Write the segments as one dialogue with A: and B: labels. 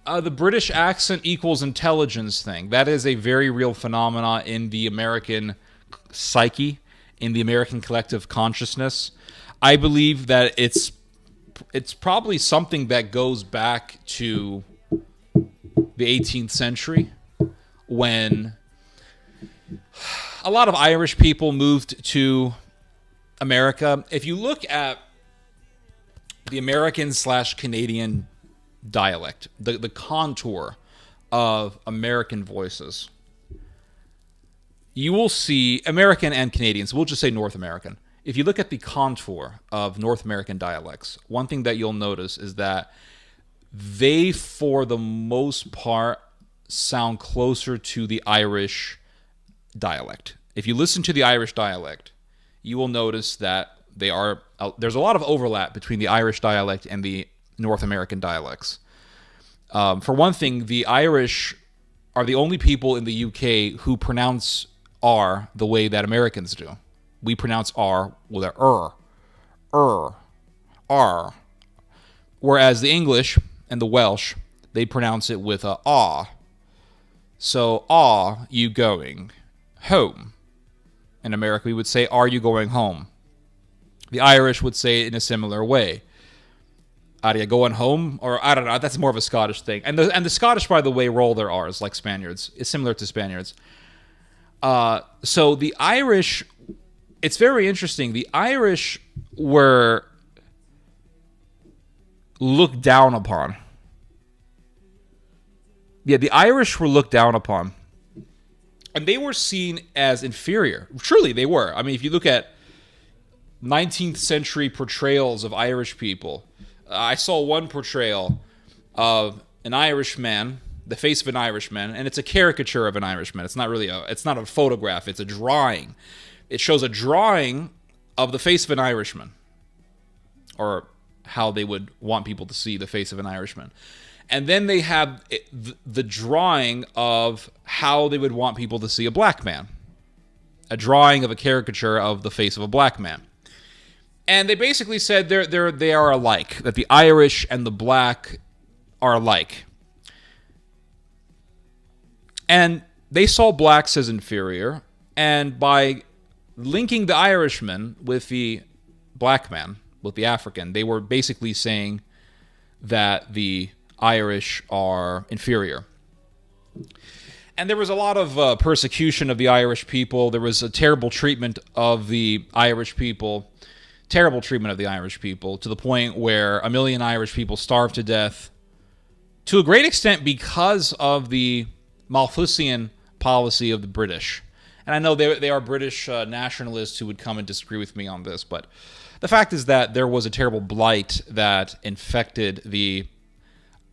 A: The British accent equals intelligence thing. That is a very real phenomena in the American psyche, in the American collective consciousness. I believe that it's probably something that goes back to the 18th century when a lot of Irish people moved to America. If you look at the American/Canadian dialect, the contour of American voices, you will see American and Canadians. We'll just say North American. If you look at the contour of North American dialects, one thing that you'll notice is that they, for the most part, sound closer to the Irish dialect. If you listen to the Irish dialect, you will notice that there's a lot of overlap between the Irish dialect and the North American dialects. For one thing, the Irish are the only people in the UK who pronounce R the way that Americans do. We pronounce R with a R. Whereas the English and the Welsh, they pronounce it with a ah. So, are you going home? In America, we would say, are you going home? The Irish would say it in a similar way. Are you going home? Or, I don't know, that's more of a Scottish thing. And the Scottish, by the way, roll their R's like Spaniards. It's similar to Spaniards. So the Irish, it's very interesting. The Irish were looked down upon. Yeah, the Irish were looked down upon. And they were seen as inferior. Truly, they were. I mean, if you look at 19th century portrayals of Irish people, I saw one portrayal of an Irishman, the face of an Irishman, and it's a caricature of an Irishman. It's not a photograph, it's a drawing. It shows a drawing of the face of an Irishman, or how they would want people to see the face of an Irishman. And then they have the drawing of how they would want people to see a black man. A drawing of a caricature of the face of a black man. And they basically said they are alike, that the Irish and the black are alike. And they saw blacks as inferior, and by linking the Irishman with the black man, with the African, they were basically saying that the Irish are inferior. And there was a lot of persecution of the Irish people. There was a terrible treatment of the Irish people. Terrible treatment of the Irish people, to the point where 1 million Irish people starved to death, to a great extent because of the Malthusian policy of the British. And I know they are British nationalists who would come and disagree with me on this, but the fact is that there was a terrible blight that infected the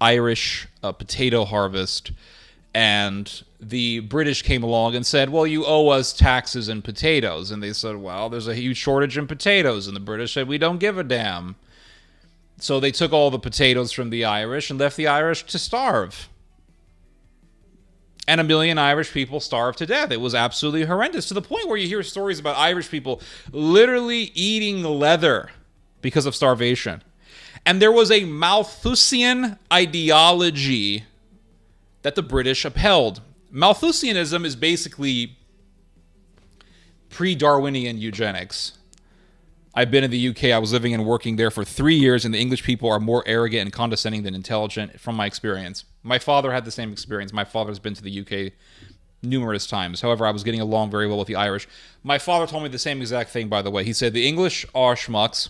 A: Irish potato harvest, and the British came along and said, well, you owe us taxes and potatoes. And they said, well, there's a huge shortage in potatoes. And the British said, we don't give a damn. So they took all the potatoes from the Irish and left the Irish to starve. And 1 million Irish people starved to death. It was absolutely horrendous, to the point where you hear stories about Irish people literally eating leather because of starvation. And there was a Malthusian ideology that the British upheld. Malthusianism is basically pre-Darwinian eugenics. I've been in the UK. I was living and working there for 3 years, and the English people are more arrogant and condescending than intelligent, from my experience. My father had the same experience. My father's been to the UK numerous times. However, I was getting along very well with the Irish. My father told me the same exact thing, by the way. He said, the English are schmucks.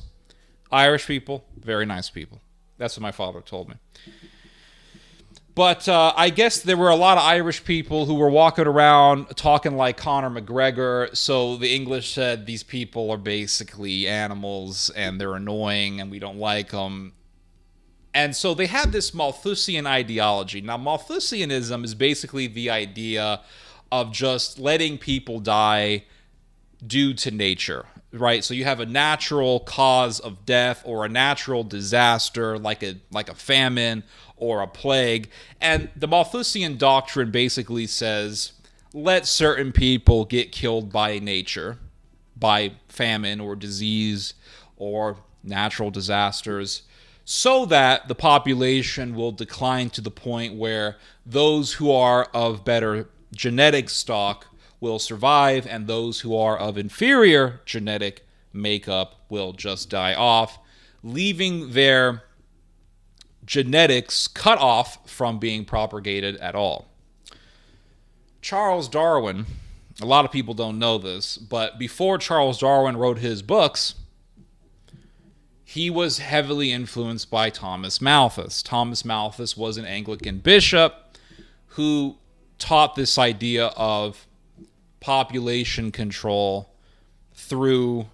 A: Irish people, very nice people. That's what my father told me. But I guess there were a lot of Irish people who were walking around talking like Conor McGregor, so the English said these people are basically animals and they're annoying and we don't like them. And so they had this Malthusian ideology. Now, Malthusianism is basically the idea of just letting people die due to nature, right? So you have a natural cause of death or a natural disaster like a famine or a plague. And the Malthusian doctrine basically says, let certain people get killed by nature, by famine or disease or natural disasters, so that the population will decline to the point where those who are of better genetic stock will survive, and those who are of inferior genetic makeup will just die off, leaving their genetics cut off from being propagated at all. Charles Darwin, a lot of people don't know this, but before Charles Darwin wrote his books, he was heavily influenced by Thomas Malthus. Thomas Malthus was an Anglican bishop who taught this idea of population control through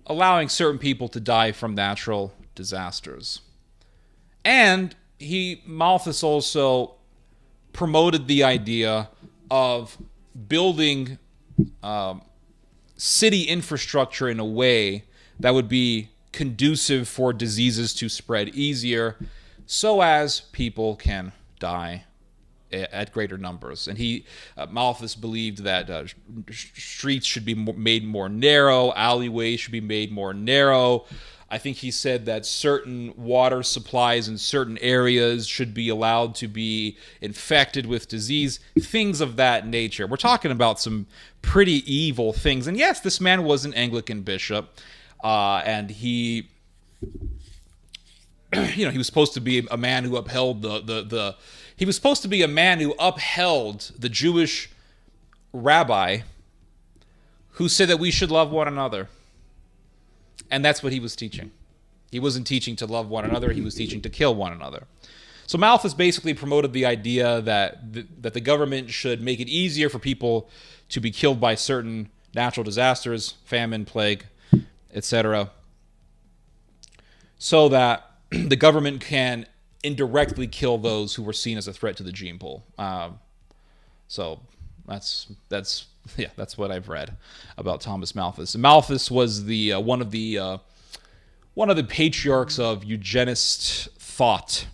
A: allowing certain people to die from natural disasters. And Malthus also promoted the idea of building city infrastructure in a way that would be conducive for diseases to spread easier, so as people can die at greater numbers. And Malthus believed that streets should be made more narrow, alleyways should be made more narrow. I think he said that certain water supplies in certain areas should be allowed to be infected with disease, things of that nature. We're talking about some pretty evil things. And yes, this man was an Anglican bishop, and he was supposed to be a man who upheld he was supposed to be a man who upheld the Jewish rabbi who said that we should love one another. And that's what he was teaching. He wasn't teaching to love one another. He was teaching to kill one another. So Malthus basically promoted the idea that the government should make it easier for people to be killed by certain natural disasters, famine, plague, etc., so that the government can indirectly kill those who were seen as a threat to the gene pool. So that's what I've read about Thomas Malthus. Malthus was one of the patriarchs of eugenist thought,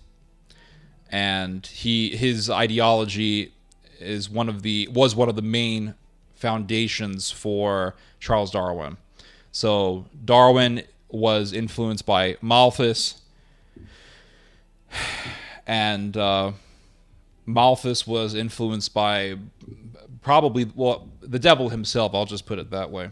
A: and his ideology was one of the main foundations for Charles Darwin. So Darwin was influenced by Malthus, and Malthus was influenced by probably the devil himself. I'll just put it that way.